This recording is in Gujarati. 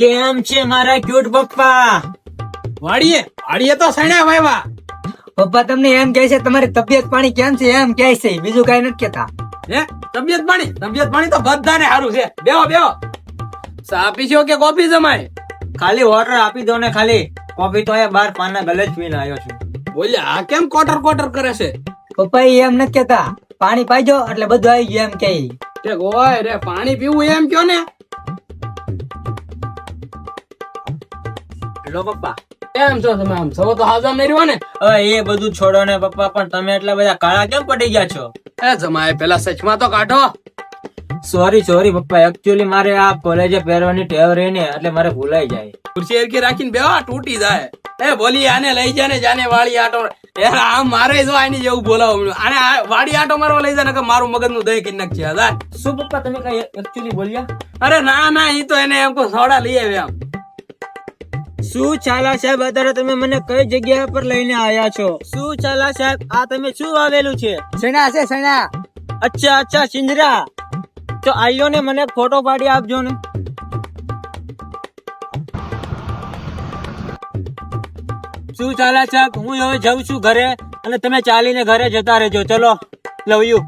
કેમ છે મારા ક્યુટ પપ્પા? વાડીએ તો સણ્યા વાયવા. પપ્પા તમને એમ કહે છે તમારી તબિયત પાણી કેમ છે એમ કહે છે, બીજું કઈ નથી કેતા. હે તબિયત પાણી તો બધાને સારું છે. બેહો ચા પીશો કે કોફી જમાય? ખાલી વોટર આપી દો ને. ખાલી કોફી તો અહીંયા બાર પાનના ગલે જ પીને આવ્યો છું. બોલ્યા આ કેમ કોટર કરે છે? પપ્પા એ એમ નથી કેતા, પાણી પાઈજો એટલે બધું આવી ગયું એમ કહે. તે ગોય રે પાણી પીવું એમ કયો ને. લો પપ્પા. કેમ છો તમે? આમ સવો તો હાજર નહીં રહ્યો ને. હવે એ બધું છોડો ને પપ્પા, પણ તમે એટલા બધા કાળા કેમ પડી ગયા છો? એ જમાય પેલા સચમાં તો કાઢો. સોરી પપ્પા, એકચ્યુઅલી મારે આ કોલેજે પહેરવાની ટેવ રહી ને એટલે મારે ભૂલાઈ જાય. ખુરશી એરકી રાખીને બેહો, તૂટી જાય. એ બોલી આને લઈ જાને જાને વાળી આટો. યાર આમ મારે જો આની જેવું બોલાવું. આને વાળી આટો મારવા લઈ જાય ને મારું મગજ નું દહીં કરી નાખશે. હજાર શું પપ્પા તમે કઈ એકચ્યુઅલી બોલ્યા? અરે ના ઈ તો એને એમ કો સોડા લઈ આવ્યા. શું ચાલા સાહેબ, અત્યારે તમે મને કઈ જગ્યા પર લઈને આયા છો? શું ચાલા સાહેબ, આ તમે શું વાવેલું છે? સણા છે સણા. અચ્છા સિંજરા. તો આયો ને મને ફોટો પાડી આપજો ને. શું ચાલે સાહેબ, હું હવે જઉં છું ઘરે અને તમે ચાલીને ઘરે જતા રહેજો. ચલો, લવ યુ.